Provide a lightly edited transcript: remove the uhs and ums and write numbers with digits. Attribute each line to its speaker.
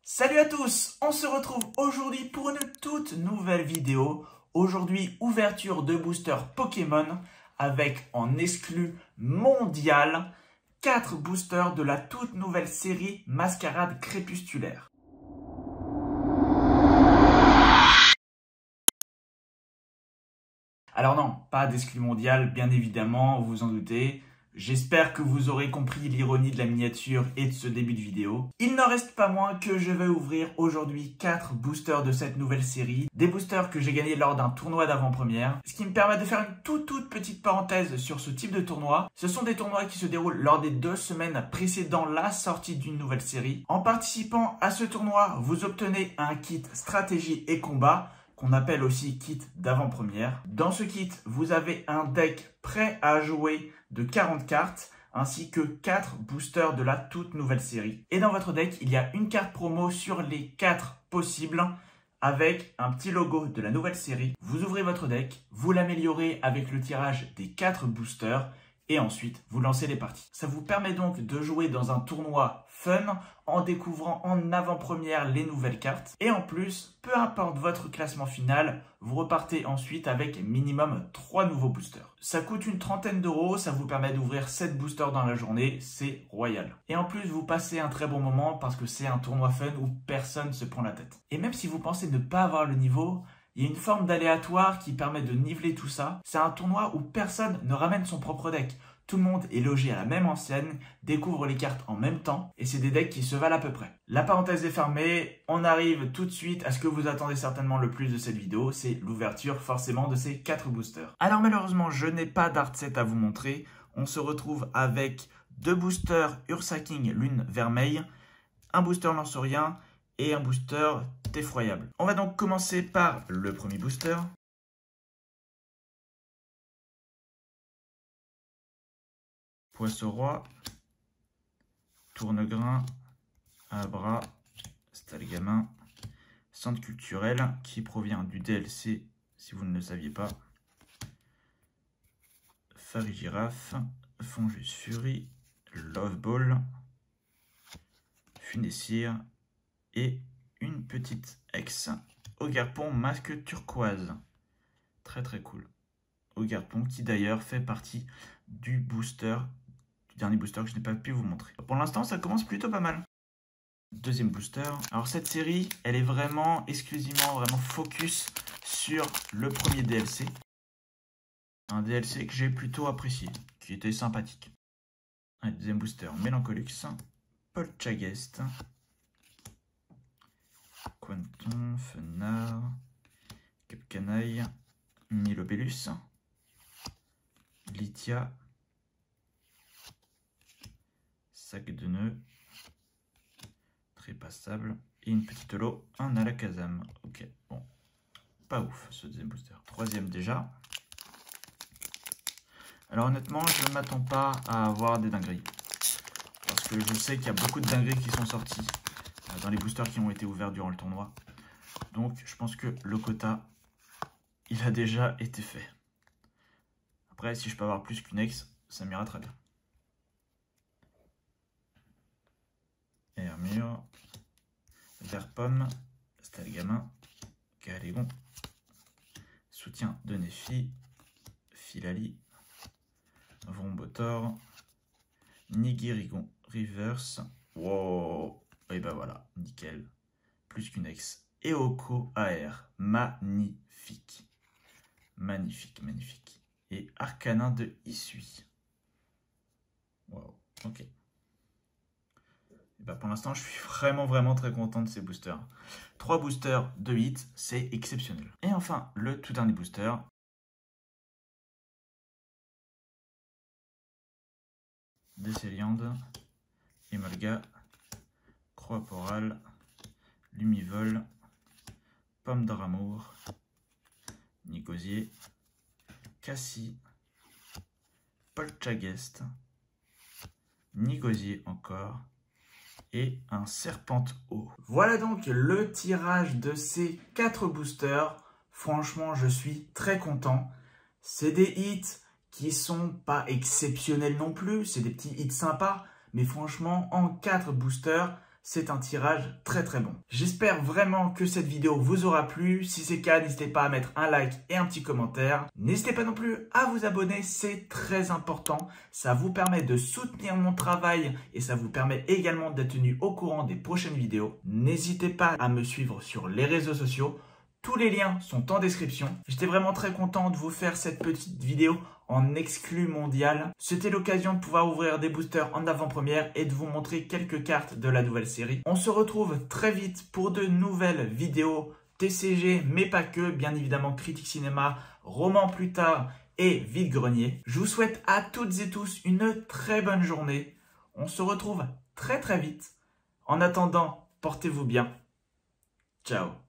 Speaker 1: Salut à tous, on se retrouve aujourd'hui pour une toute nouvelle vidéo. Aujourd'hui, ouverture de booster Pokémon avec en exclu mondial 4 boosters de la toute nouvelle série Mascarade Crépusculaire. Alors non, pas d'exclu mondial, bien évidemment, vous vous en doutez. J'espère que vous aurez compris l'ironie de la miniature et de ce début de vidéo. Il n'en reste pas moins que je vais ouvrir aujourd'hui 4 boosters de cette nouvelle série. Des boosters que j'ai gagnés lors d'un tournoi d'avant-première. Ce qui me permet de faire une toute petite parenthèse sur ce type de tournoi. Ce sont des tournois qui se déroulent lors des 2 semaines précédant la sortie d'une nouvelle série. En participant à ce tournoi, vous obtenez un kit stratégie et combat, qu'on appelle aussi kit d'avant-première. Dans ce kit, vous avez un deck prêt à jouer de 40 cartes, ainsi que 4 boosters de la toute nouvelle série. Et dans votre deck, il y a une carte promo sur les 4 possibles, avec un petit logo de la nouvelle série. Vous ouvrez votre deck, vous l'améliorez avec le tirage des 4 boosters, et ensuite, vous lancez les parties. Ça vous permet donc de jouer dans un tournoi fun en découvrant en avant-première les nouvelles cartes. Et en plus, peu importe votre classement final, vous repartez ensuite avec minimum 3 nouveaux boosters. Ça coûte une trentaine d'euros, ça vous permet d'ouvrir 7 boosters dans la journée, c'est royal. Et en plus, vous passez un très bon moment parce que c'est un tournoi fun où personne se prend la tête. Et même si vous pensez ne pas avoir le niveau, il y a une forme d'aléatoire qui permet de niveler tout ça. C'est un tournoi où personne ne ramène son propre deck. Tout le monde est logé à la même enseigne, découvre les cartes en même temps, et c'est des decks qui se valent à peu près. La parenthèse est fermée, on arrive tout de suite à ce que vous attendez certainement le plus de cette vidéo, c'est l'ouverture forcément de ces 4 boosters. Alors malheureusement, je n'ai pas d'art set à vous montrer. On se retrouve avec 2 boosters Ursa King Lune Vermeille, un booster Lance-Rien et un booster Effroyable. On va donc commencer par le premier booster. Poisson-Roi, Tournegrain, Abra, Stalgamin, Centre culturel qui provient du DLC, si vous ne le saviez pas. Farigiraffe, Fongus Fury, Love Ball, Funessire et une petite ex Ogarpon masque turquoise. Très cool. Ogarpon qui d'ailleurs fait partie du booster, du dernier booster que je n'ai pas pu vous montrer. Pour l'instant, ça commence plutôt pas mal. Deuxième booster. Alors cette série, elle est vraiment exclusivement, focus sur le premier DLC. Un DLC que j'ai plutôt apprécié, qui était sympathique. Un deuxième booster, Mélancolux, Polchagest, Quanton, Fenard, Capcanaille, Nilobellus, Lithia, Sac de nœuds, Trépassable et une petite holo, un Alakazam. Ok, bon, pas ouf ce deuxième booster. Troisième déjà. Alors honnêtement, je ne m'attends pas à avoir des dingueries. Parce que je sais qu'il y a beaucoup de dingueries qui sont sorties dans les boosters qui ont été ouverts durant le tournoi. Donc je pense que le quota, il a déjà été fait. Après, si je peux avoir plus qu'une ex, ça m'ira très bien. Hermure, Verpomme, Stalgamin, Galégon, Soutien de Néphi, Filali, Vrombotor, Nigirigon, Reverse, wow, et ben voilà, nickel, plus qu'une ex. Eoko AR, magnifique, magnifique. Et Arcanin de Issui. Wow, ok. Et bah pour l'instant, je suis vraiment très content de ces boosters. 3 boosters de hit, c'est exceptionnel. Et enfin, le tout dernier booster. Décéliande, Emolga, Croix-Porale, Lumivol, Pomme d'Amour, Nicosier, Cassie, Polchagest, Nigosier encore, et un Serpente-Eau. Voilà donc le tirage de ces 4 boosters. Franchement, je suis très content. C'est des hits qui sont pas exceptionnels non plus. C'est des petits hits sympas. Mais franchement, en 4 boosters, c'est un tirage très très bon. J'espère vraiment que cette vidéo vous aura plu. Si c'est le cas, n'hésitez pas à mettre un like et un petit commentaire. N'hésitez pas non plus à vous abonner, c'est très important. Ça vous permet de soutenir mon travail et ça vous permet également d'être tenu au courant des prochaines vidéos. N'hésitez pas à me suivre sur les réseaux sociaux. Tous les liens sont en description. J'étais vraiment très content de vous faire cette petite vidéo en exclu mondial. C'était l'occasion de pouvoir ouvrir des boosters en avant-première et de vous montrer quelques cartes de la nouvelle série. On se retrouve très vite pour de nouvelles vidéos TCG, mais pas que, bien évidemment Critique Cinéma, Roman plus tard et Vide-Grenier. Je vous souhaite à toutes et tous une très bonne journée. On se retrouve très très vite. En attendant, portez-vous bien. Ciao.